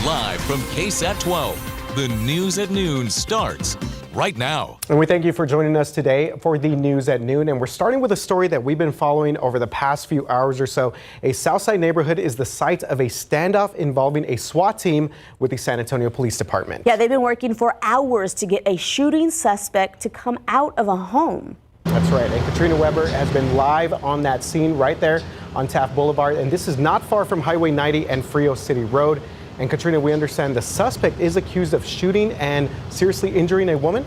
Live from KSAT 12, the News at Noon starts right now. And we thank you for joining us today for the News at Noon. And we're starting with a story that we've been following over the past few hours or so. A Southside neighborhood is the site of a standoff involving a SWAT team with the San Antonio Police Department. Yeah, they've been working for hours to get a shooting suspect to come out of a home. That's right. And Katrina Weber has been live on that scene right there on Taft Boulevard. And this is not far from Highway 90 and Frio City Road. And Katrina, we understand the suspect is accused of shooting and seriously injuring a woman.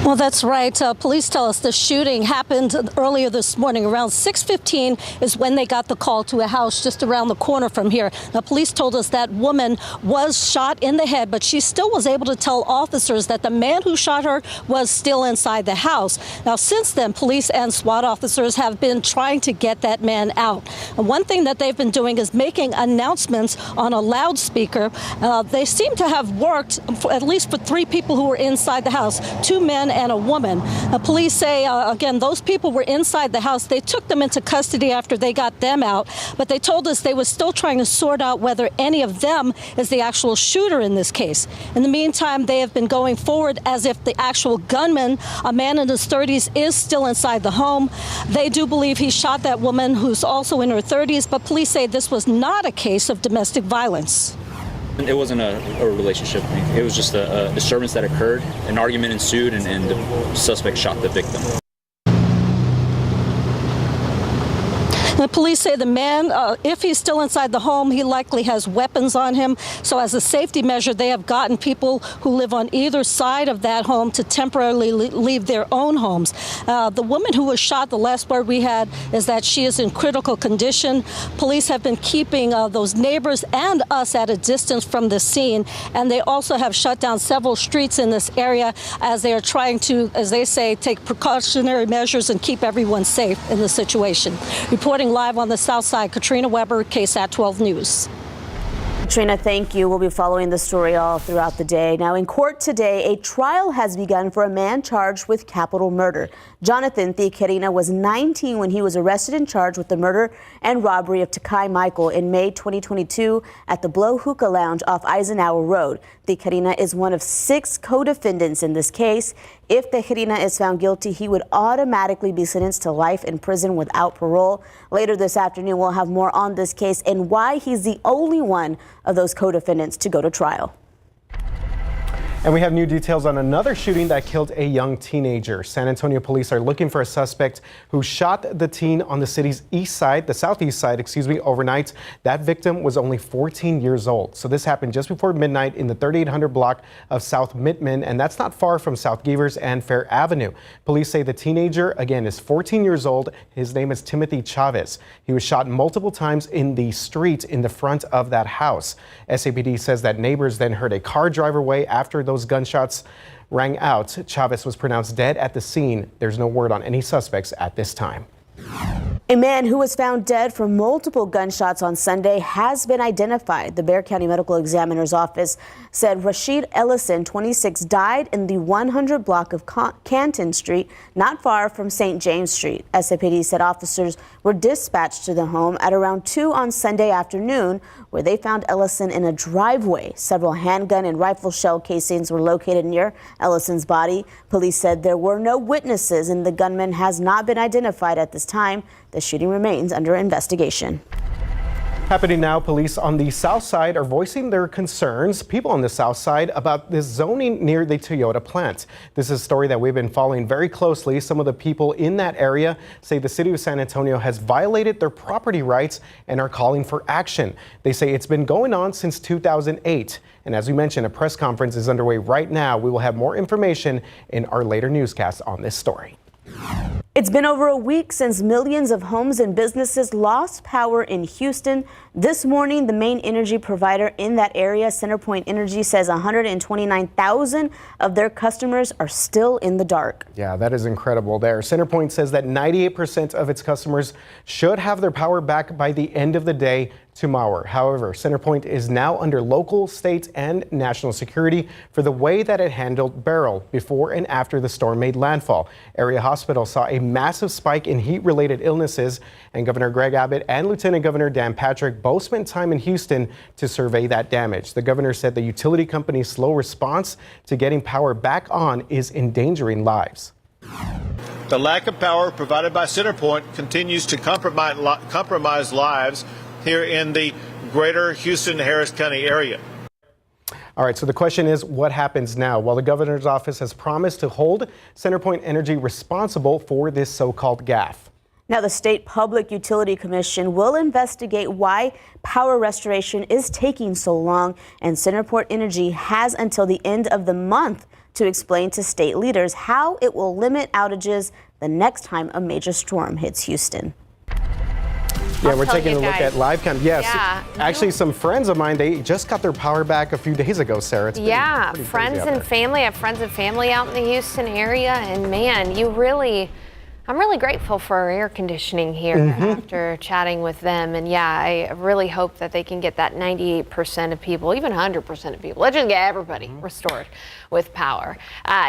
Well, that's right. Police tell us the shooting happened earlier this morning. Around 6:15 is when they got the call to a house just around the corner from here. Now, police told us that woman was shot in the head, but she still was able to tell officers that the man who shot her was still inside the house. Now, since then, police and SWAT officers have been trying to get that man out. And one thing that they've been doing is making announcements on a loudspeaker. They seem to have worked, at least for 3 people who were inside the house, 2 men and a woman. Police say, again, those people were inside the house. They took them into custody after they got them out, but they told us they were still trying to sort out whether any of them is the actual shooter in this case. In the meantime, they have been going forward as if the actual gunman, a man in his 30s, is still inside the home. They do believe he shot that woman, who's also in her 30s, but police say this was not a case of domestic violence. It wasn't a relationship thing. It was just a disturbance that occurred. An argument ensued, and the suspect shot the victim. The police say the man, if he's still inside the home, he likely has weapons on him. So as a safety measure, they have gotten people who live on either side of that home to temporarily leave their own homes. The woman who was shot, the last word we had is that she is in critical condition. Police have been keeping those neighbors and us at a distance from the scene. And they also have shut down several streets in this area as they are trying to, as they say, take precautionary measures and keep everyone safe in the situation. Reporting live on the Southside, Katrina Weber, KSAT 12 News. Katrina, thank you. We'll be following the story all throughout the day. Now, in court today, a trial has begun for a man charged with capital murder. Jonathan Theocarina was 19 when he was arrested and charged with the murder and robbery of Takai Michael in May 2022 at the Blow Hookah Lounge off Eisenhower Road. Theocarina is one of 6 co-defendants in this case. If Theocarina is found guilty, he would automatically be sentenced to life in prison without parole. Later this afternoon, we'll have more on this case and why he's the only one of those co-defendants to go to trial. And we have new details on another shooting that killed a young teenager. San Antonio police are looking for a suspect who shot the teen on the city's east side, the southeast side, overnight. That victim was only 14 years old. So this happened just before midnight in the 3800 block of South Mittman, and that's not far from South Gevers and Fair Avenue. Police say the teenager, again, is 14 years old. His name is Timothy Chavez. He was shot multiple times in the street in the front of that house. SAPD says that neighbors then heard a car drive away after those gunshots rang out. Chavez was pronounced dead at the scene. There's no word on any suspects at this time. A man who was found dead from multiple gunshots on Sunday has been identified. The Bexar County Medical Examiner's Office said Rashid Ellison, 26, died in the 100 block of Canton Street, not far from St. James Street. SAPD said officers were dispatched to the home at around 2 on Sunday afternoon, where they found Ellison in a driveway. Several handgun and rifle shell casings were located near Ellison's body. Police said there were no witnesses and the gunman has not been identified at this time. The shooting remains under investigation. Happening now, police on the south side are voicing their concerns, people on the south side, about this zoning near the Toyota plant. This is a story that we've been following very closely. Some of the people in that area say the city of San Antonio has violated their property rights and are calling for action. They say it's been going on since 2008. And as we mentioned, a press conference is underway right now. We will have more information in our later newscast on this story. It's been over a week since millions of homes and businesses lost power in Houston. This morning, the main energy provider in that area, CenterPoint Energy, says 129,000 of their customers are still in the dark. Yeah, that is incredible there. CenterPoint says that 98% of its customers should have their power back by the end of the day. to Mauer. However, Centerpoint is now under local, state, and national security for the way that it handled Beryl before and after the storm made landfall. Area hospitals saw a massive spike in heat-related illnesses, and Governor Greg Abbott and Lieutenant Governor Dan Patrick both spent time in Houston to survey that damage. The governor said the utility company's slow response to getting power back on is endangering lives. The lack of power provided by Centerpoint continues to compromise lives here in the greater Houston-Harris County area. All right, so the question is, what happens now? Well, the governor's office has promised to hold Centerpoint Energy responsible for this so-called gaffe. Now, the State Public Utility Commission will investigate why power restoration is taking so long, and Centerpoint Energy has until the end of the month to explain to state leaders how it will limit outages the next time a major storm hits Houston. Yeah, we're taking a look at live cam. Yes, actually, some friends of mine, they just got their power back a few days ago, Sarah. It's pretty friends and family. I have friends and family out in the Houston area, and man, I'm really grateful for our air conditioning here after chatting with them. And yeah, I really hope that they can get that 98% of people, even 100% of people. Let's just get everybody restored with power.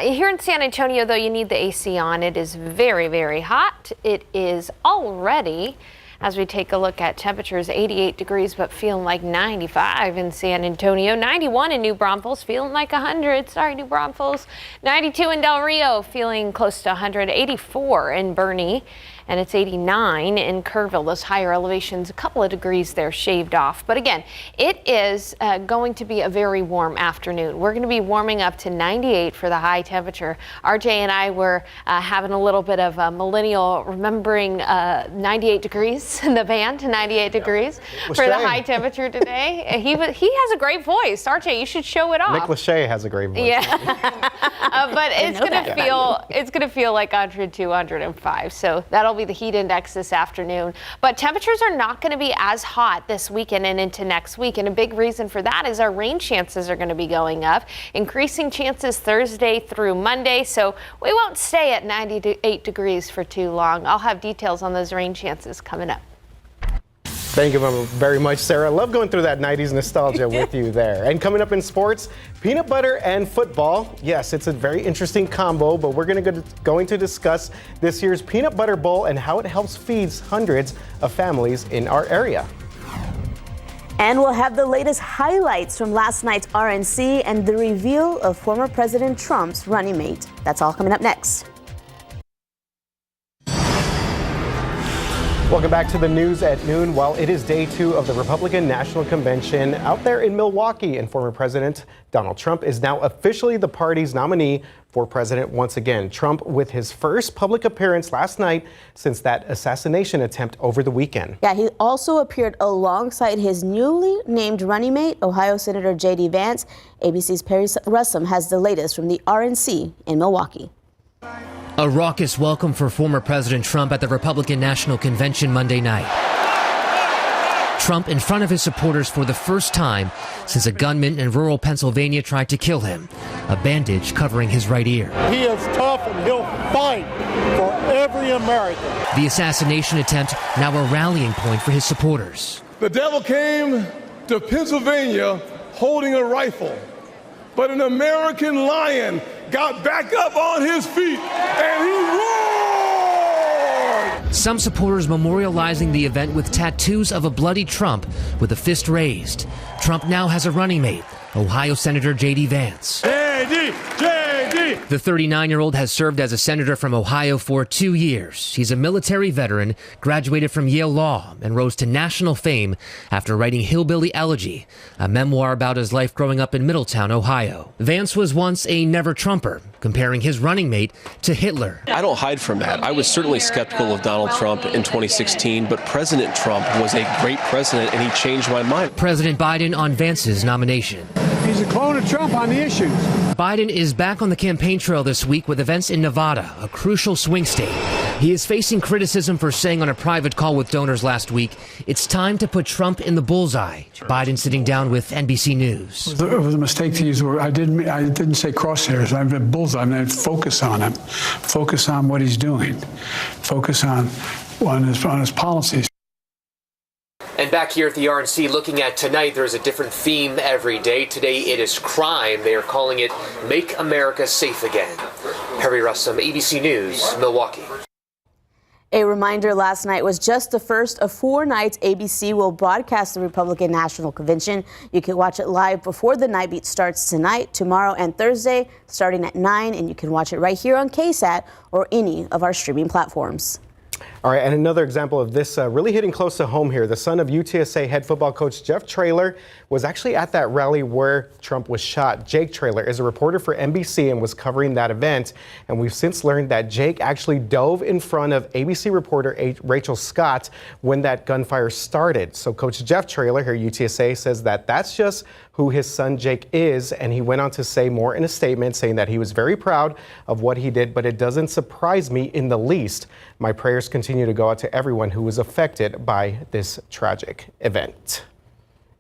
Here in San Antonio, though, you need the AC on. It is very, very hot. It is already, as we take a look at temperatures, 88 degrees, but feeling like 95 in San Antonio, 91 in New Braunfels, feeling like 100. Sorry, New Braunfels. 92 in Del Rio, feeling close to 100. 84 in Bernie, and it's 89 in Kerrville. Those higher elevations, a couple of degrees there shaved off. But again, it is going to be a very warm afternoon. We're going to be warming up to 98 for the high temperature. RJ and I were having a little bit of a millennial remembering 98 degrees in the band to 98 degrees for the high temperature today. He has a great voice. RJ, you should show it off. Nick Lachey has a great voice. Yeah, but it's gonna feel like 100 to 105. So that'll be the heat index this afternoon. But temperatures are not going to be as hot this weekend and into next week. And a big reason for that is our rain chances are going to be going up, increasing chances Thursday through Monday. So we won't stay at 98 degrees for too long. I'll have details on those rain chances coming up. Thank you very much, Sarah. I love going through that 90s nostalgia with you there. And coming up in sports, peanut butter and football. Yes, it's a very interesting combo, but we're going to discuss this year's Peanut Butter Bowl and how it helps feed hundreds of families in our area. And we'll have the latest highlights from last night's RNC and the reveal of former President Trump's running mate. That's all coming up next. Welcome back to the news at noon. While it is day 2 of the Republican National Convention out there in Milwaukee, and former President Donald Trump is now officially the party's nominee for president once again. Trump with his first public appearance last night since that assassination attempt over the weekend. Yeah, he also appeared alongside his newly named running mate, Ohio Senator J.D. Vance. ABC's Perry Russum has the latest from the RNC in Milwaukee. A raucous welcome for former President Trump at the Republican National Convention Monday night. Trump in front of his supporters for the first time since a gunman in rural Pennsylvania tried to kill him, a bandage covering his right ear. He is tough and he'll fight for every American. The assassination attempt now a rallying point for his supporters. The devil came to Pennsylvania holding a rifle, but an American lion got back up on his feet and he roared! Some supporters memorializing the event with tattoos of a bloody Trump with a fist raised. Trump now has a running mate, Ohio Senator J.D. Vance. J.D. The 39-year-old has served as a senator from Ohio for 2 years. He's a military veteran, graduated from Yale Law, and rose to national fame after writing Hillbilly Elegy, a memoir about his life growing up in Middletown, Ohio. Vance was once a never-Trumper, comparing his running mate to Hitler. I don't hide from that. I was certainly skeptical of Donald Trump in 2016, but President Trump was a great president, and he changed my mind. President Biden on Vance's nomination. He's a clone of Trump on the issues. Biden is back on the campaign trail this week with events in Nevada, a crucial swing state. He is facing criticism for saying on a private call with donors last week, it's time to put Trump in the bullseye. Biden sitting down with NBC News. It was a mistake to use the word. I didn't say crosshairs. I meant bullseye. I meant focus on him. Focus on what he's doing. Focus on his policies. And back here at the RNC, looking at tonight, there's a different theme every day. Today it is crime. They are calling it Make America Safe Again. Perry Russum, ABC News, Milwaukee. A reminder, last night was just the first of 4 nights ABC will broadcast the Republican National Convention. You can watch it live before the night beat starts tonight, tomorrow, and Thursday, starting at 9, and you can watch it right here on KSAT or any of our streaming platforms. All right, and another example of this really hitting close to home here. The son of UTSA head football coach Jeff Traylor was actually at that rally where Trump was shot. Jake Traylor is a reporter for NBC and was covering that event. And we've since learned that Jake actually dove in front of ABC reporter Rachel Scott when that gunfire started. So Coach Jeff Traylor here at UTSA says that that's just who his son Jake is, and he went on to say more in a statement saying that he was very proud of what he did, but it doesn't surprise me in the least. My prayers continue to go out to everyone who was affected by this tragic event.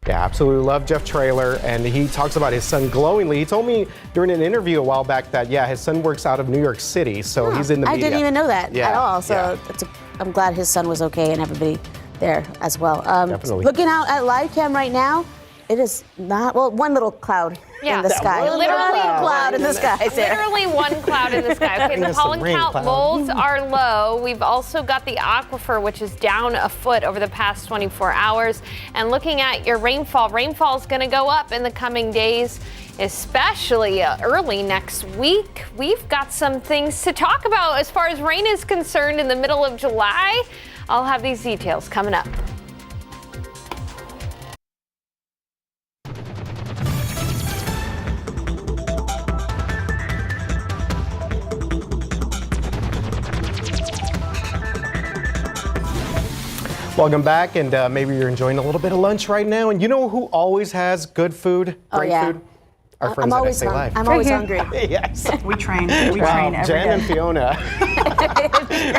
Yeah, absolutely love Jeff Traylor, and he talks about his son glowingly. He told me during an interview a while back that, yeah, his son works out of New York City, so he's in the media. I didn't even know that at all, so I'm glad his son was okay and everybody there as well. Definitely. Looking out at live cam right now, it is not, well, one little cloud in the sky. Literally cloud in the sky. Literally one cloud in the sky. Okay, the pollen count molds are low. We've also got the aquifer, which is down a foot over the past 24 hours. And looking at your rainfall is going to go up in the coming days, especially early next week. We've got some things to talk about as far as rain is concerned in the middle of July. I'll have these details coming up. Welcome back, and maybe you're enjoying a little bit of lunch right now. And you know who always has good food, great food? Our friends at SA Live. I'm always hungry. Yes. We train every Jen day. and Fiona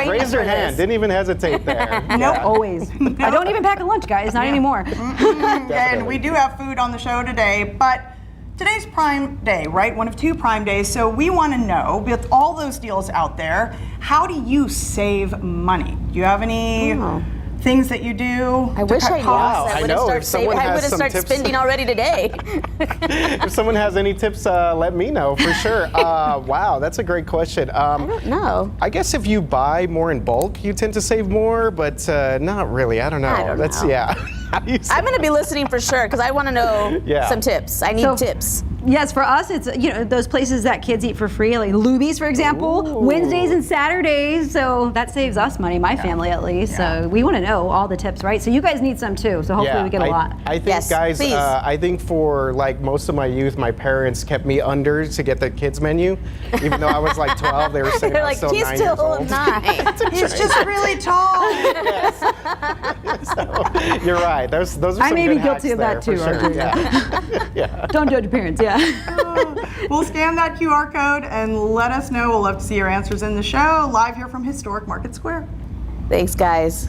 raised their hand, didn't even hesitate there. Nope, always. I don't even pack a lunch, guys, not anymore. And we do have food on the show today, but today's Prime Day, right? One of 2 Prime Days. So we want to know, with all those deals out there, how do you save money? Do you have any things that you do? I wish I knew. I would have started tips, spending already today. If someone has any tips, let me know for sure. Wow, that's a great question. I don't know. I guess if you buy more in bulk, you tend to save more, but not really. I don't know. I don't know. I'm going to be listening for sure because I want to know some tips. I need tips. Yes, for us, it's those places that kids eat for free, like Luby's, for example, Wednesdays and Saturdays. So that saves us money, my family at least. So we want to know all the tips, right? So you guys need some too. So hopefully we get a lot. I think, guys, I think for like most of my youth, my parents kept me under to get the kids menu, even though I was like 12. They were saying I was still 9 years old. He's just really tall. So, you're right. Those are some I may be good guilty of that too. Sure. Don't judge your parents. We'll scan that QR code and let us know. We'll love to see your answers in the show, live here from historic Market Square. Thanks, guys.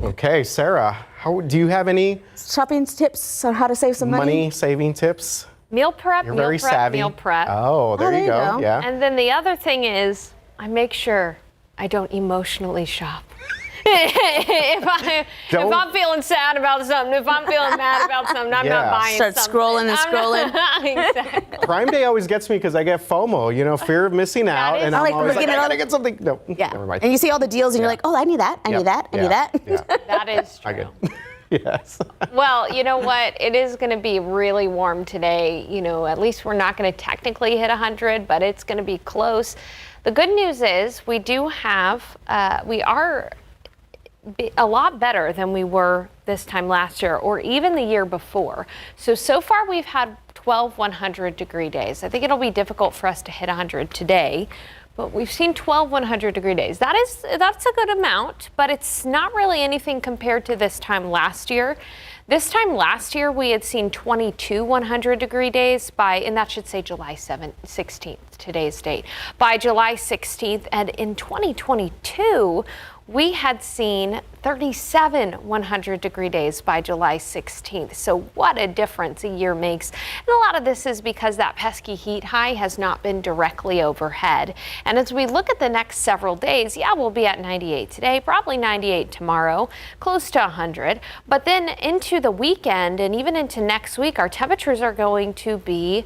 Okay, Sarah, do you have any shopping tips on how to save some money saving tips? Meal prep, You're very savvy. meal prep. Oh, there you go. Yeah. And then the other thing is, I make sure I don't emotionally shop. if I'm feeling sad about something, if I'm feeling mad about something, I'm not buying something. Start scrolling and scrolling. Exactly. Prime Day always gets me because I get FOMO, fear of missing out, and I'm always like, I gotta get something. No, never mind. And you see all the deals, and you're like, oh, I need that, I need that, I need that. Yeah. That is true. Yes. Well, you know what? It is going to be really warm today. At least we're not going to technically hit 100, but it's going to be close. The good news is we are a lot better than we were this time last year or even the year before. So far we've had 12 100-degree days. I think it'll be difficult for us to hit 100 today, but we've seen 12 100-degree days. That's a good amount, but it's not really anything compared to this time last year. This time last year, we had seen 22 100-degree days and that should say July 16th, today's date. By July 16th, and in 2022, we had seen 37 100-degree days by July 16th. So what a difference a year makes. And a lot of this is because that pesky heat high has not been directly overhead. And as we look at the next several days, yeah, we'll be at 98 today, probably 98 tomorrow, close to 100. But then into the weekend and even into next week, our temperatures are going to be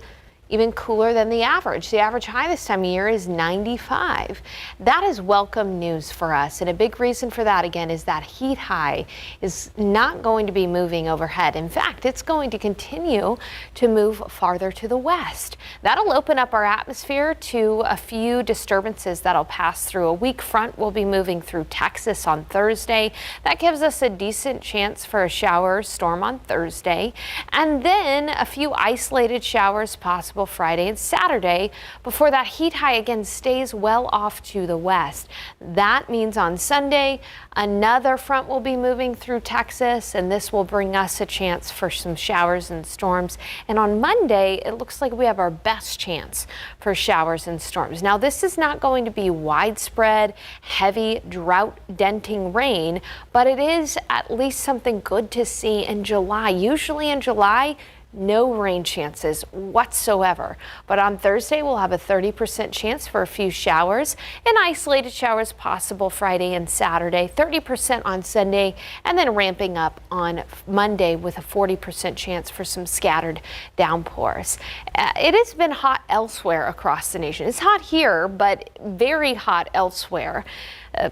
even cooler than the average. The average high this time of year is 95. That is welcome news for us. And a big reason for that, again, is that heat high is not going to be moving overhead. In fact, it's going to continue to move farther to the west. That'll open up our atmosphere to a few disturbances that'll pass through. A weak front will be moving through Texas on Thursday. That gives us a decent chance for a shower or storm on Thursday. And then a few isolated showers possible Friday and Saturday before that heat high again stays well off to the west. That means on Sunday, another front will be moving through Texas, and this will bring us a chance for some showers and storms. And on Monday, it looks like we have our best chance for showers and storms. Now, this is not going to be widespread, heavy, drought-denting rain, but it is at least something good to see in July. Usually in July, no rain chances whatsoever. But on Thursday, we'll have a 30% chance for a few showers and isolated showers possible Friday and Saturday, 30% on Sunday, and then ramping up on Monday with a 40% chance for some scattered downpours. It has been hot elsewhere across the nation. It's hot here, but very hot elsewhere.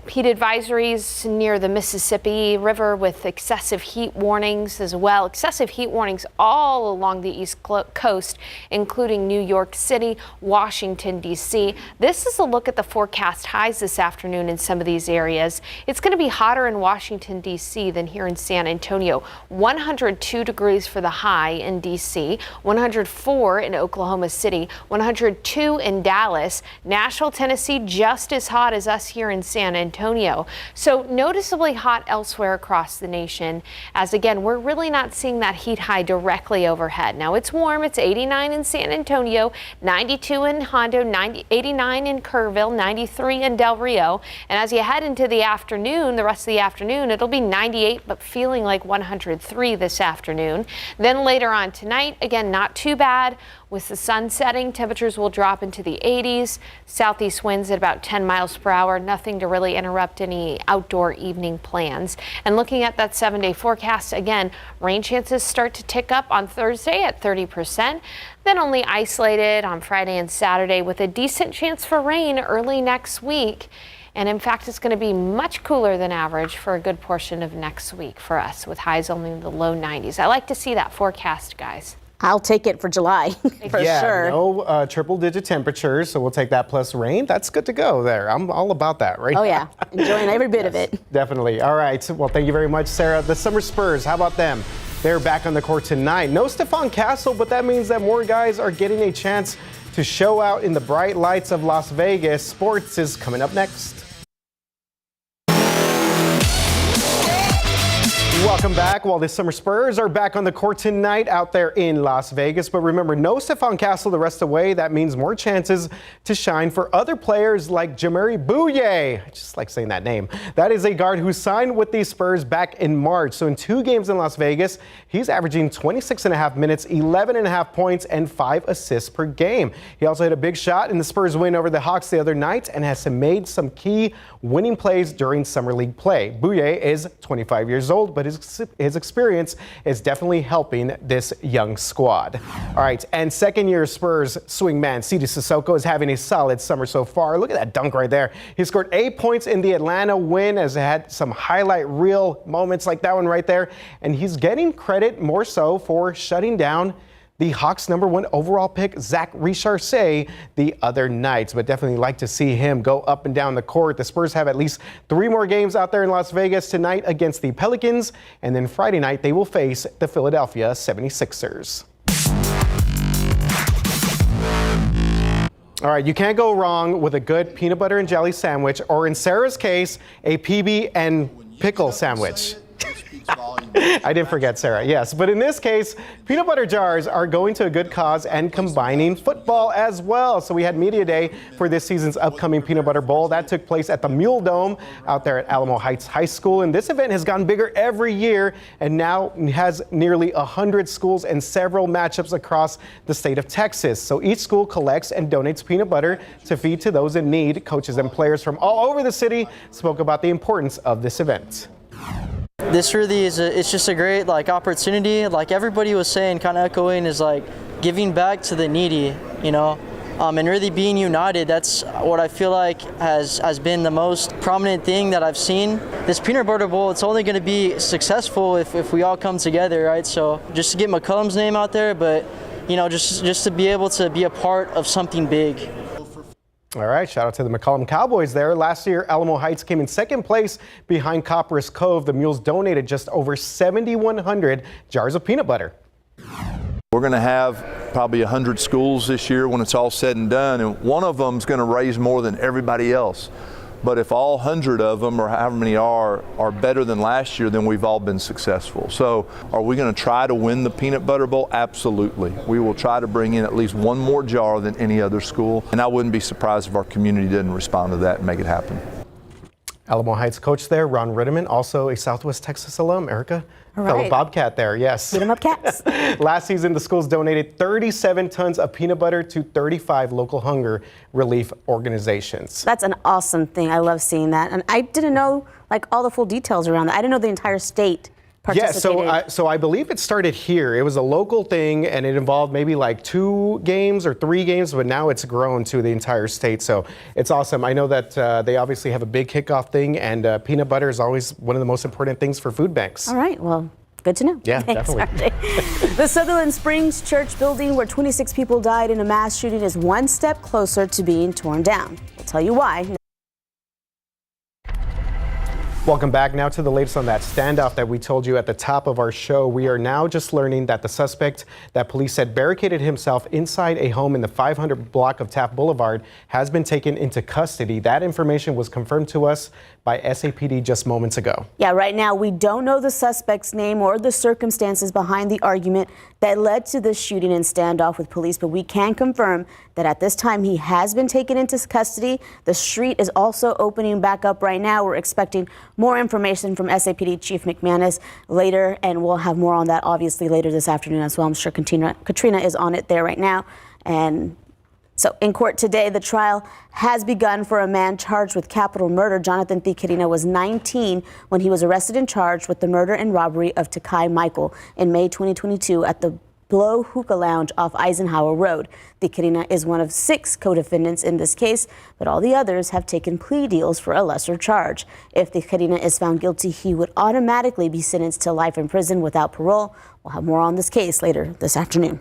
Heat advisories near the Mississippi River with excessive heat warnings as well. Excessive heat warnings all along the East Coast, including New York City, Washington, D.C. This is a look at the forecast highs this afternoon in some of these areas. It's going to be hotter in Washington, D.C. than here in San Antonio. 102 degrees for the high in D.C., 104 in Oklahoma City, 102 in Dallas. Nashville, Tennessee, just as hot as us here in San Antonio. So noticeably hot elsewhere across the nation, as again, we're really not seeing that heat high directly overhead. Now it's warm, it's 89 in San Antonio, 92 in Hondo, 89 in Kerrville, 93 in Del Rio. And as you head into the afternoon, the rest of the afternoon, it'll be 98, but feeling like 103 this afternoon. Then later on tonight, again, not too bad. With the sun setting, temperatures will drop into the 80s. Southeast winds at about 10 miles per hour. Nothing to really interrupt any outdoor evening plans. And looking at that 7-day forecast, again, rain chances start to tick up on Thursday at 30%. Then only isolated on Friday and Saturday with a decent chance for rain early next week. And in fact, it's going to be much cooler than average for a good portion of next week for us, with highs only in the low 90s. I like to see that forecast, guys. I'll take it for July, for sure. No triple-digit temperatures, so we'll take that plus rain. That's good to go there. I'm all about that, right? Oh, yeah. Enjoying every bit of it. Definitely. All right. Well, thank you very much, Sarah. The Summer Spurs, how about them? They're back on the court tonight. No Stephon Castle, but that means that more guys are getting a chance to show out in the bright lights of Las Vegas. Sports is coming up next. Welcome back. Well, the Summer Spurs are back on the court tonight out there in Las Vegas. But remember, no Stephon Castle the rest of the way. That means more chances to shine for other players like Jamari Bouye. I just like saying that name. That is a guard who signed with the Spurs back in March. So in 2 games in Las Vegas, he's averaging 26.5 minutes, 11.5 points, and 5 assists per game. He also hit a big shot in the Spurs win over the Hawks the other night and has made some key winning plays during Summer League play. Bouye is 25 years old, but his experience is definitely helping this young squad. All right, and second-year Spurs swingman Sidi Sissoko is having a solid summer so far. Look at that dunk right there. He scored 8 points in the Atlanta win, as it had some highlight reel moments like that one right there. And he's getting credit more so for shutting down the Hawks' #1 overall pick, Zach Richardsay, the other night. But definitely like to see him go up and down the court. The Spurs have at least 3 more games out there in Las Vegas tonight against the Pelicans. And then Friday night, they will face the Philadelphia 76ers. All right, you can't go wrong with a good peanut butter and jelly sandwich, or in Sarah's case, a PB and pickle sandwich. I did forget Sarah, yes. But in this case, peanut butter jars are going to a good cause and combining football as well. So we had Media Day for this season's upcoming Peanut Butter Bowl. That took place at the Mule Dome out there at Alamo Heights High School. And this event has gotten bigger every year and now has nearly 100 schools and several matchups across the state of Texas. So each school collects and donates peanut butter to feed to those in need. Coaches and players from all over the city spoke about the importance of this event. This really is it's just a great opportunity. Like everybody was saying, kind of echoing, is like giving back to the needy, and really being united. That's what I feel like has been the most prominent thing that I've seen. This Peanut Butter Bowl, it's only going to be successful if we all come together, right? So just to get McCullum's name out there, but just to be able to be a part of something big. All right, shout out to the McCollum Cowboys there. Last year, Alamo Heights came in second place behind Copperas Cove. The Mules donated just over 7,100 jars of peanut butter. We're going to have probably 100 schools this year when it's all said and done, and one of them is going to raise more than everybody else. But if all 100 of them, or however many are better than last year, then we've all been successful. So are we going to try to win the Peanut Butter Bowl? Absolutely. We will try to bring in at least one more jar than any other school. And I wouldn't be surprised if our community didn't respond to that and make it happen. Alamo Heights coach there, Ron Ritterman, also a Southwest Texas alum. Erica, right. fellow Bobcat there, yes. Beat 'em up cats. Last season, the schools donated 37 tons of peanut butter to 35 local hunger relief organizations. That's an awesome thing. I love seeing that. And I didn't know all the full details around that. I didn't know the entire state participated. Yeah, so I believe it started here. It was a local thing, and it involved maybe 2 games or 3 games, but now it's grown to the entire state. So it's awesome. I know that they obviously have a big kickoff thing, and peanut butter is always one of the most important things for food banks. All right, well, good to know. Yeah, Thanks, definitely. RJ. The Sutherland Springs Church building where 26 people died in a mass shooting is one step closer to being torn down. We'll tell you why. Welcome back now to the latest on that standoff that we told you at the top of our show. We are now just learning that the suspect that police said barricaded himself inside a home in the 500 block of Taft Boulevard has been taken into custody. That information was confirmed to us by SAPD just moments ago. Yeah, right now we don't know the suspect's name or the circumstances behind the argument that led to the shooting and standoff with police, but we can confirm that at this time he has been taken into custody. The street is also opening back up right now. We're expecting more information from SAPD Chief McManus later, and we'll have more on that obviously later this afternoon as well. I'm sure Katrina is on it there right now. And so in court today, the trial has begun for a man charged with capital murder. Jonathan Thikirina was 19 when he was arrested and charged with the murder and robbery of Takai Michael in May 2022 at the Blow Hookah Lounge off Eisenhower Road. Thikirina is one of 6 co-defendants in this case, but all the others have taken plea deals for a lesser charge. If Thikirina is found guilty, he would automatically be sentenced to life in prison without parole. We'll have more on this case later this afternoon.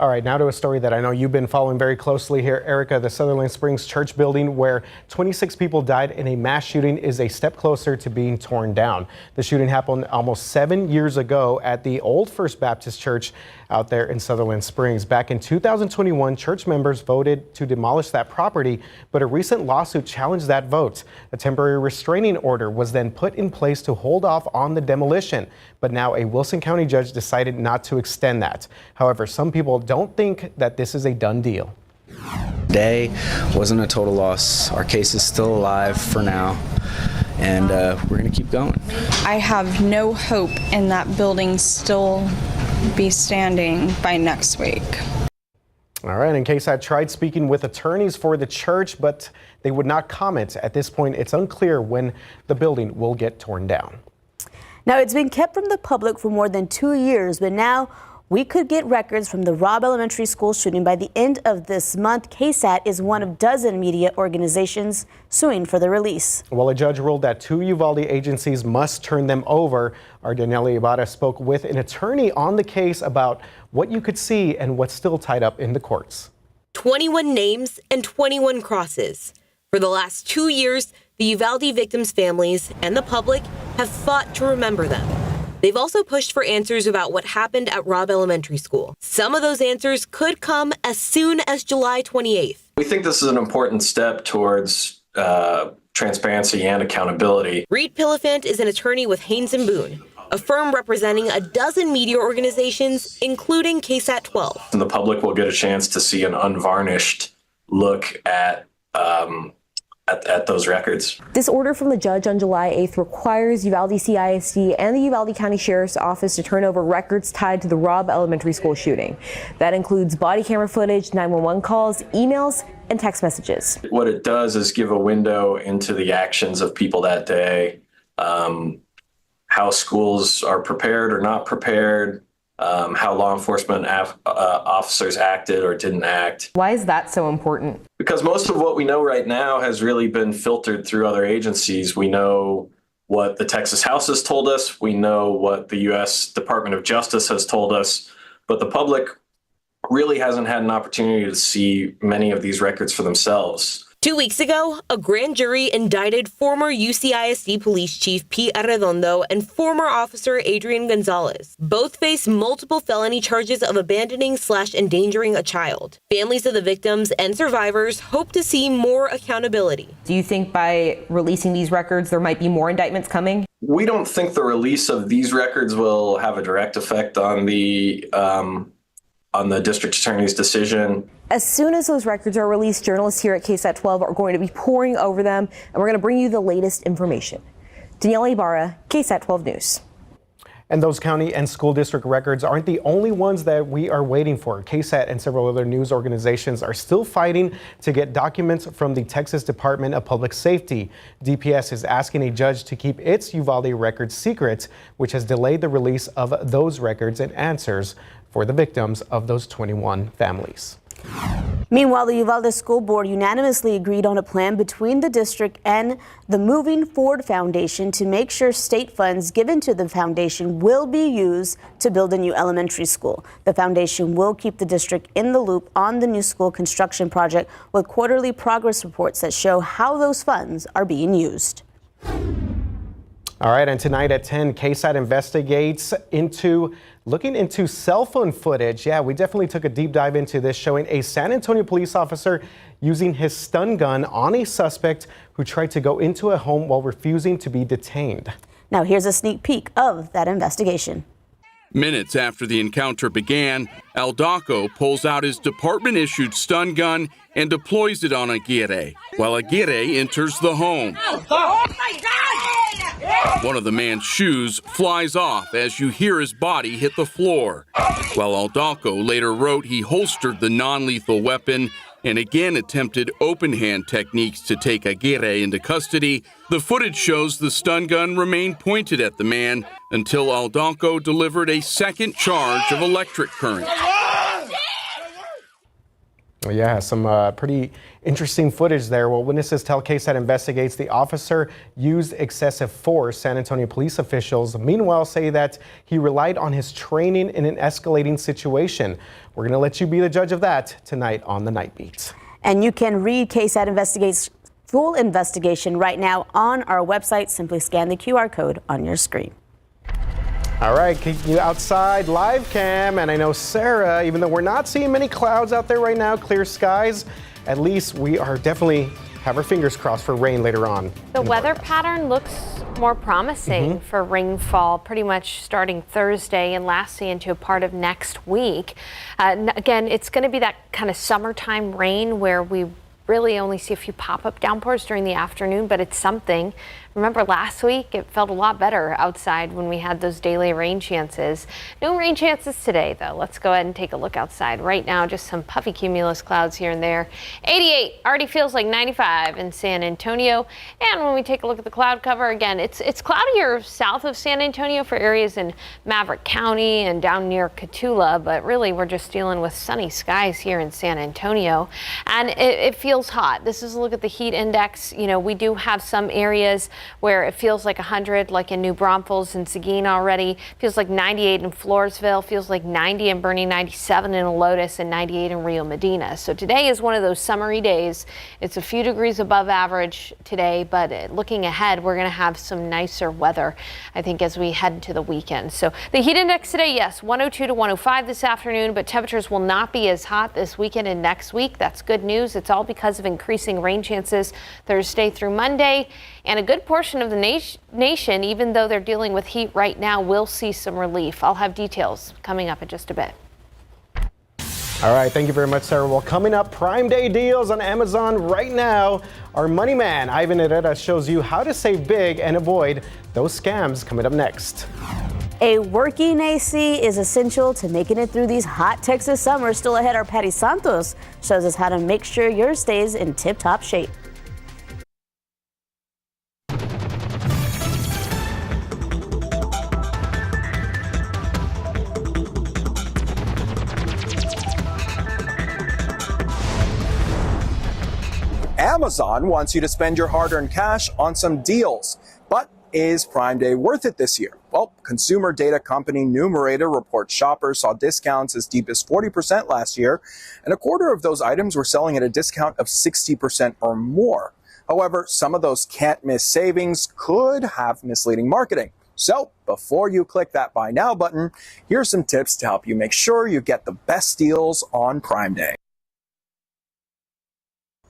All right, now to a story that I know you've been following very closely here, Erica. The Sutherland Springs Church building where 26 people died in a mass shooting is a step closer to being torn down. The shooting happened almost 7 years ago at the old First Baptist Church out there in Sutherland Springs. Back in 2021, church members voted to demolish that property, but a recent lawsuit challenged that vote. A temporary restraining order was then put in place to hold off on the demolition, but now a Wilson County judge decided not to extend that. However, some people don't think that this is a done deal. Today wasn't a total loss. Our case is still alive for now, and we're going to keep going. I have no hope in that building still be standing by next week. All right, and KSAT tried speaking with attorneys for the church, but they would not comment. At this point, it's unclear when the building will get torn down. Now, it's been kept from the public for more than 2 years, but now we could get records from the Robb Elementary School shooting by the end of this month. KSAT is one of dozen media organizations suing for the release. Well, a judge ruled that 2 Uvalde agencies must turn them over. Our Daniela Ibarra spoke with an attorney on the case about what you could see and what's still tied up in the courts. 21 names and 21 crosses. For the last 2 years, the Uvalde victims' families and the public have fought to remember them. They've also pushed for answers about what happened at Robb Elementary School. Some of those answers could come as soon as July 28th. We think this is an important step towards transparency and accountability. Reed Piliphant is an attorney with Haynes & Boone. a firm representing a dozen media organizations, including KSAT 12. And the public will get a chance to see an unvarnished look at those records. This order from the judge on July 8th requires Uvalde CISD and the Uvalde County Sheriff's Office to turn over records tied to the Robb Elementary School shooting. That includes body camera footage, 911 calls, emails, and text messages. What it does is give a window into the actions of people that day, how schools are prepared or not prepared, how law enforcement officers acted or didn't act. Why is that so important? Because most of what we know right now has really been filtered through other agencies. We know what the Texas House has told us. We know what the U.S. Department of Justice has told us. But the public really hasn't had an opportunity to see many of these records for themselves. 2 weeks ago, a grand jury indicted former UCISD Police Chief Pete Arredondo and former officer Adrian Gonzalez. Both face multiple felony charges of abandoning/endangering a child. Families of the victims and survivors hope to see more accountability. Do you think by releasing these records, there might be more indictments coming? We don't think the release of these records will have a direct effect on the district attorney's decision. As soon as those records are released, journalists here at KSAT 12 are going to be poring over them, and we're going to bring you the latest information. Danielle Ibarra, KSAT 12 News. And those county and school district records aren't the only ones that we are waiting for. KSAT and several other news organizations are still fighting to get documents from the Texas Department of Public Safety. DPS is asking a judge to keep its Uvalde records secret, which has delayed the release of those records and answers for the victims of those 21 families. Meanwhile, the Uvalde School Board unanimously agreed on a plan between the district and the Moving Forward Foundation to make sure state funds given to the foundation will be used to build a new elementary school. The foundation will keep the district in the loop on the new school construction project with quarterly progress reports that show how those funds are being used. All right, and tonight at 10, KSAT investigates looking into cell phone footage. Yeah, we definitely took a deep dive into this, showing a San Antonio police officer using his stun gun on a suspect who tried to go into a home while refusing to be detained. Now here's a sneak peek of that investigation. Minutes after the encounter began, Aldaco pulls out his department-issued stun gun and deploys it on Aguirre, while Aguirre enters the home. Oh my God! One of the man's shoes flies off as you hear his body hit the floor. While Aldaco later wrote he holstered the non-lethal weapon and again attempted open-hand techniques to take Aguirre into custody, the footage shows the stun gun remained pointed at the man until Aldaco delivered a second charge of electric current. Well, yeah, some pretty interesting footage there. Well, witnesses tell KSAT investigates the officer used excessive force. San Antonio police officials, meanwhile, say that he relied on his training in an escalating situation. We're going to let you be the judge of that tonight on the Night Beat. And you can read KSAT Investigates full investigation right now on our website. Simply scan the QR code on your screen. All right, keeping you outside live cam. And I know Sarah, even though we're not seeing many clouds out there right now, clear skies, at least we are definitely have our fingers crossed for rain later on. The weather pattern looks more promising for rainfall pretty much starting Thursday and lasting into a part of next week. Again, it's going to be that kind of summertime rain where we really only see a few pop-up downpours during the afternoon, but it's something. Remember last week, it felt a lot better outside when we had those daily rain chances. No rain chances today, though. Let's go ahead and take a look outside. Right now, just some puffy cumulus clouds here and there. 88 already feels like 95 in San Antonio. And when we take a look at the cloud cover, again, it's cloudier south of San Antonio for areas in Maverick County and down near Cotulla, but really we're just dealing with sunny skies here in San Antonio. And it feels hot. This is a look at the heat index. You know, we do have some areas where it feels like 100, like in New Braunfels and Seguin already. Feels like 98 in Floresville, feels like 90 in Bernie, 97 in Helotes, and 98 in Rio Medina. So today is one of those summery days. It's a few degrees above average today, but looking ahead, we're going to have some nicer weather, I think, as we head into the weekend. So the heat index today, yes, 102 to 105 this afternoon, but temperatures will not be as hot this weekend and next week. That's good news. It's all because of increasing rain chances Thursday through Monday, and a good portion of the nation, even though they're dealing with heat right now, will see some relief. I'll have details coming up in just a bit. All right, thank you very much, Sarah. Well, coming up, Prime Day deals on Amazon right now. Our money man, Ivan Herrera, shows you how to save big and avoid those scams. Coming up next. A working AC is essential to making it through these hot Texas summers. Still ahead, our Patty Santos shows us how to make sure yours stays in tip-top shape. Amazon wants you to spend your hard-earned cash on some deals. But is Prime Day worth it this year? Well, consumer data company Numerator reports shoppers saw discounts as deep as 40% last year, and a quarter of those items were selling at a discount of 60% or more. However, some of those can't-miss savings could have misleading marketing. So, before you click that Buy Now button, here's some tips to help you make sure you get the best deals on Prime Day.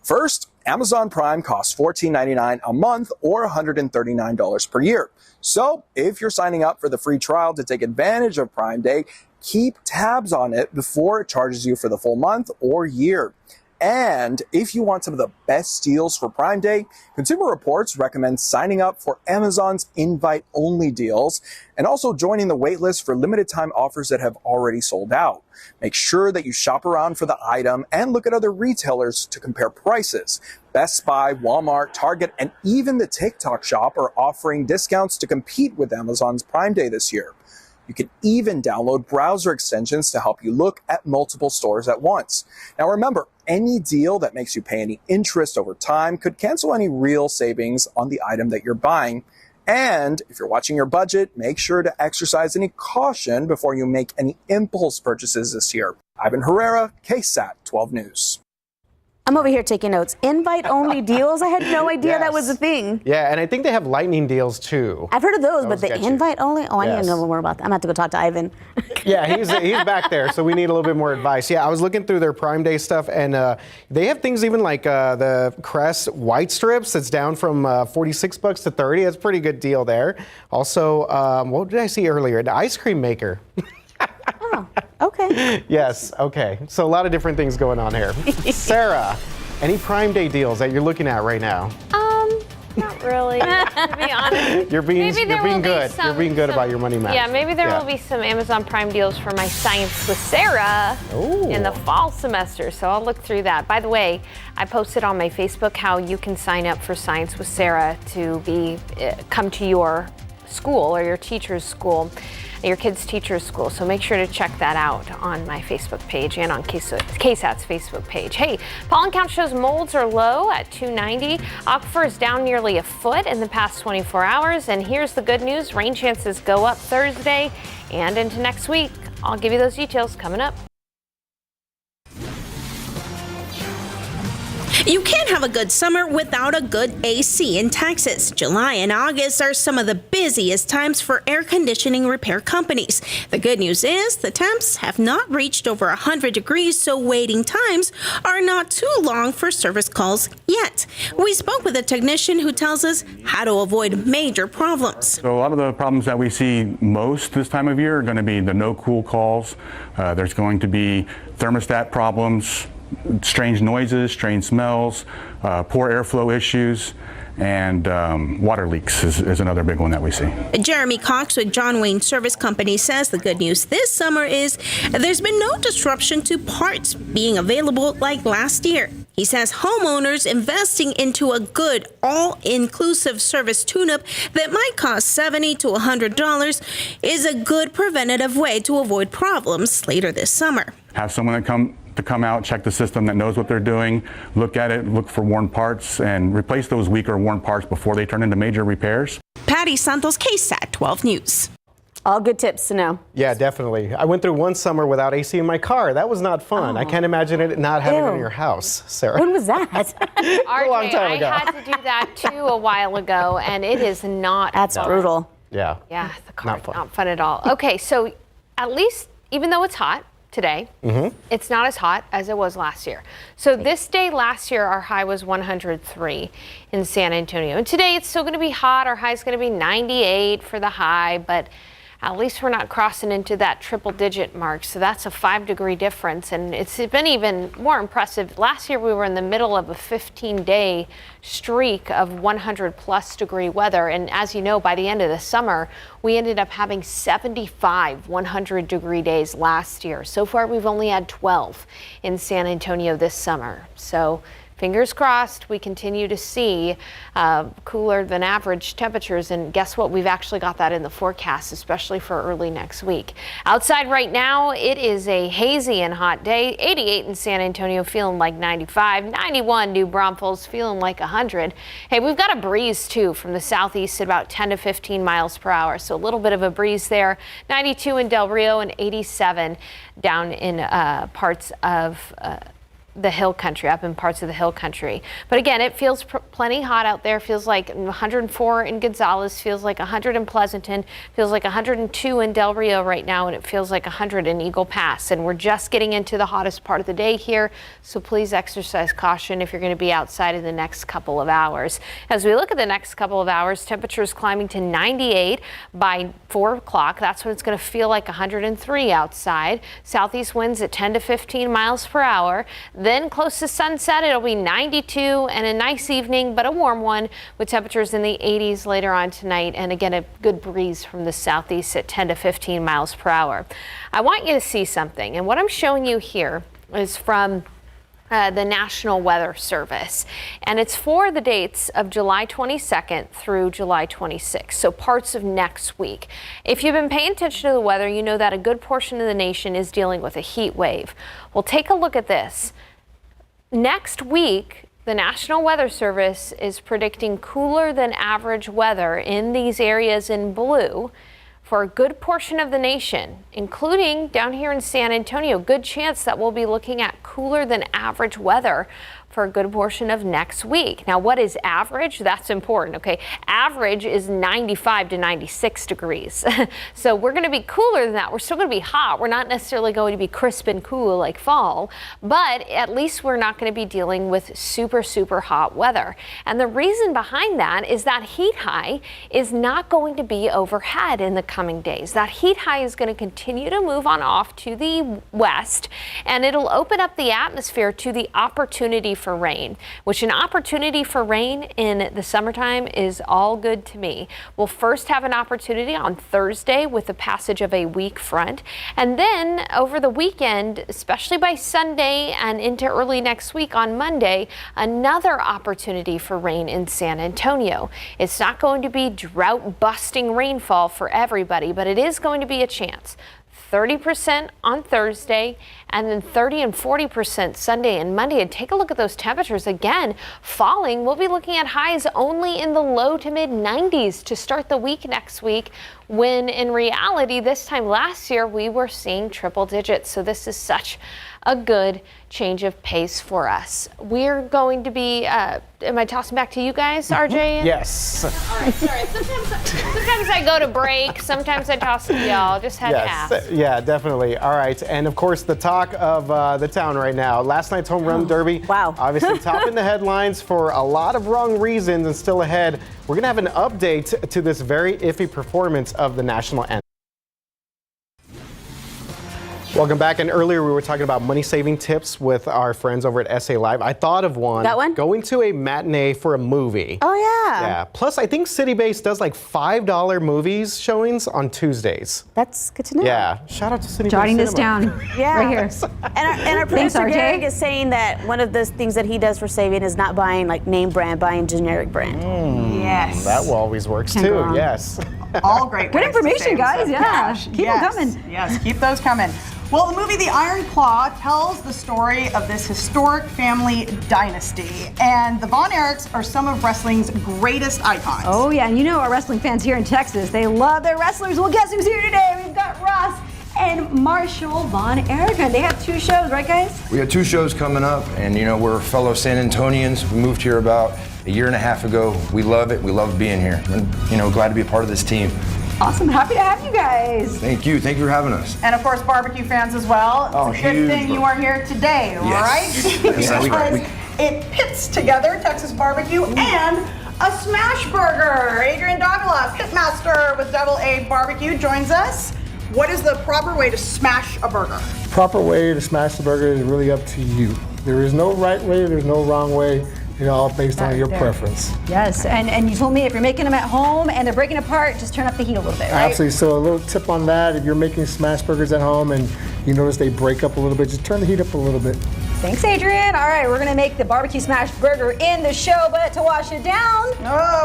First, Amazon Prime costs $14.99 a month or $139 per year. So if you're signing up for the free trial to take advantage of Prime Day, keep tabs on it before it charges you for the full month or year. And if you want some of the best deals for Prime Day, Consumer Reports recommends signing up for Amazon's invite-only deals and also joining the waitlist for limited-time offers that have already sold out. Make sure that you shop around for the item and look at other retailers to compare prices. Best Buy, Walmart, Target, and even the TikTok Shop are offering discounts to compete with Amazon's Prime Day this year. You can even download browser extensions to help you look at multiple stores at once. Now remember, any deal that makes you pay any interest over time could cancel any real savings on the item that you're buying. And if you're watching your budget, make sure to exercise any caution before you make any impulse purchases this year. Ivan Herrera, KSAT 12 News. I'm over here taking notes. Invite-only deals? I had no idea that was a thing. Yeah, and I think they have lightning deals too. I've heard of those, but the invite-only? Oh, I need to know more about that. I'm going to have to go talk to Ivan. Yeah, he's back there, so we need a little bit more advice. Yeah, I was looking through their Prime Day stuff, and they have things even like the Crest white strips. It's down from $46 to $30. That's a pretty good deal there. Also, what did I see earlier? The ice cream maker. Oh, okay. Yes, okay. So a lot of different things going on here. Sarah, any Prime Day deals that you're looking at right now? Not really, to be honest. You're being good. You're being good about your money, man. Yeah, maybe there will be some Amazon Prime deals for my Science with Sarah in the fall semester, so I'll look through that. By the way, I posted on my Facebook how you can sign up for Science with Sarah to come to your school or your teacher's school, your kid's teacher's school. So make sure to check that out on my Facebook page and on KSAT's Facebook page. Hey, pollen count shows molds are low at 290. Aquifer is down nearly a foot in the past 24 hours. And here's the good news. Rain chances go up Thursday and into next week. I'll give you those details coming up. You can't have a good summer without a good AC in Texas. July and August are some of the busiest times for air conditioning repair companies. The good news is the temps have not reached over 100 degrees, so waiting times are not too long for service calls yet. We spoke with a technician who tells us how to avoid major problems. So a lot of the problems that we see most this time of year are going to be the no cool calls. There's going to be thermostat problems, strange noises, strange smells, poor airflow issues, and water leaks is another big one that we see. Jeremy Cox with John Wayne Service Company says the good news this summer is there's been no disruption to parts being available like last year. He says homeowners investing into a good all-inclusive service tune-up that might cost $70 to $100 is a good preventative way to avoid problems later this summer. Have someone that come out, check the system, that knows what they're doing, look at it, look for worn parts, and replace those weaker worn parts before they turn into major repairs. Patty Santos, KSAT 12 News. All good tips to know. Yeah, definitely. I went through one summer without AC in my car. That was not fun. I can't imagine it not having it in your house, Sarah. When was that? RJ, long time ago. I had to do that too a while ago, and it is not That's fun. brutal. Yeah. Yeah, the car not fun at all. Okay, so at least, even though it's hot, today. It's not as hot as it was last year. So this day last year, our high was 103 in San Antonio. And today it's still going to be hot. Our high is going to be 98 for the high, but at least we're not crossing into that triple digit mark. So that's a 5-degree difference. And it's been even more impressive. Last year we were in the middle of a 15-day streak of 100+ degree weather. And as you know, by the end of the summer, we ended up having 75 100-degree days last year. So far, we've only had 12 in San Antonio this summer. So fingers crossed, we continue to see cooler than average temperatures. And guess what? We've actually got that in the forecast, especially for early next week. Outside right now, it is a hazy and hot day. 88 in San Antonio, feeling like 95. 91 New Braunfels, feeling like 100. Hey, we've got a breeze too from the southeast at about 10 to 15 miles per hour. So a little bit of a breeze there. 92 in Del Rio and 87 down in parts of the hill country, up in parts of the hill country. But again, it feels plenty hot out there. Feels like 104 in Gonzales, feels like 100 in Pleasanton, feels like 102 in Del Rio right now, and it feels like 100 in Eagle Pass. And we're just getting into the hottest part of the day here, so please exercise caution if you're going to be outside in the next couple of hours. As we look at the next couple of hours, temperatures climbing to 98 by 4 o'clock. That's when it's going to feel like 103 outside. Southeast winds at 10 to 15 miles per hour. Then close to sunset, it'll be 92 and a nice evening, but a warm one with temperatures in the 80s later on tonight. And again, a good breeze from the southeast at 10 to 15 miles per hour. I want you to see something. And what I'm showing you here is from the National Weather Service. And it's for the dates of July 22nd through July 26th, so parts of next week. If you've been paying attention to the weather, you know that a good portion of the nation is dealing with a heat wave. Well, take a look at this. Next week, the National Weather Service is predicting cooler than average weather in these areas in blue for a good portion of the nation, including down here in San Antonio. Good chance that we'll be looking at cooler than average weather for a good portion of next week. Now, what is average? That's important, okay? Average is 95 to 96 degrees. So we're gonna be cooler than that. We're still gonna be hot. We're not necessarily going to be crisp and cool like fall, but at least we're not gonna be dealing with super, super hot weather. And the reason behind that is that heat high is not going to be overhead in the coming days. That heat high is gonna continue to move on off to the west, and it'll open up the atmosphere to the opportunity for rain, which an opportunity for rain in the summertime is all good to me. We'll first have an opportunity on Thursday with the passage of a weak front, and then over the weekend, especially by Sunday and into early next week on Monday, another opportunity for rain in San Antonio. It's not going to be drought-busting rainfall for everybody, but it is going to be a chance. 30% on Thursday, and then 30 and 40% Sunday and Monday. And take a look at those temperatures again, falling. We'll be looking at highs only in the low to mid 90s to start the week next week, when in reality, this time last year, we were seeing triple digits. So this is such a good change of pace for us. We're going to be, am I tossing back to you guys, RJ? Yes. All right, sorry. Sometimes I go to break, sometimes I toss to y'all. Just had to ask. Yeah, definitely. All right, and of course, the talk of the town right now. Last night's home run derby. Wow. Obviously topping the headlines for a lot of wrong reasons and still ahead. We're going to have an update to this very iffy performance of the national anthem. Welcome back. And earlier we were talking about money-saving tips with our friends over at SA Live. I thought of one. That one? Going to a matinee for a movie. Oh, yeah. Yeah. Plus, I think City Base does like $5 movies showings on Tuesdays. That's good to know. Yeah. Shout out to City Base. Jotting this down Yeah. right here. And our producer Greg is saying that one of the things that he does for saving is not buying like name brand, buying generic brand. Yes. That always works Can't go too. wrong. Yes. All great. Good ways to information, save guys. some Yeah. cash. Keep them coming. Yes, keep those coming. Well, the movie The Iron Claw tells the story of this historic family dynasty, and the Von Erichs are some of wrestling's greatest icons. Oh, yeah, and you know our wrestling fans here in Texas, they love their wrestlers. Well, guess who's here today? We've got Ross and Marshall Von Erich. They have 2 shows, right, guys? We have 2 shows coming up, and you know, we're fellow San Antonians. We moved here about a year and a half ago. We love it. We love being here. And, you know, glad to be a part of this team. Awesome. Happy to have you guys. Thank you. Thank you for having us. And of course, barbecue fans as well. Oh, It's a good huge thing you are here today, Yes. right? Yes, that's right. Because it pits together Texas barbecue and a smash burger. Adrian Davila, pitmaster with Double A Barbecue, joins us. What is the proper way to smash a burger? Proper way to smash the burger is really up to you. There is no right way, there's no wrong way. All based on your preference. Yes, and you told me if you're making them at home and they're breaking apart, just turn up the heat a little bit, right? Absolutely. So a little tip on that: if you're making smash burgers at home and you notice they break up a little bit, just turn the heat up a little bit. Thanks, Adrian. All right, we're gonna make the barbecue smash burger in the show, but to wash it down,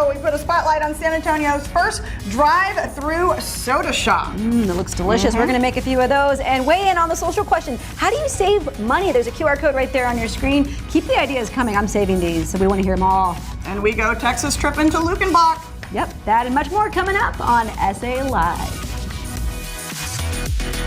we put a spotlight on San Antonio's first drive-through soda shop. It looks delicious. We're gonna make a few of those and weigh in on the social question. How do you save money? There's a QR code right there on your screen. Keep the ideas coming. I'm saving these, so we want to hear them all. And we go Texas trip into Lukenbach. Yep, that and much more coming up on SA Live.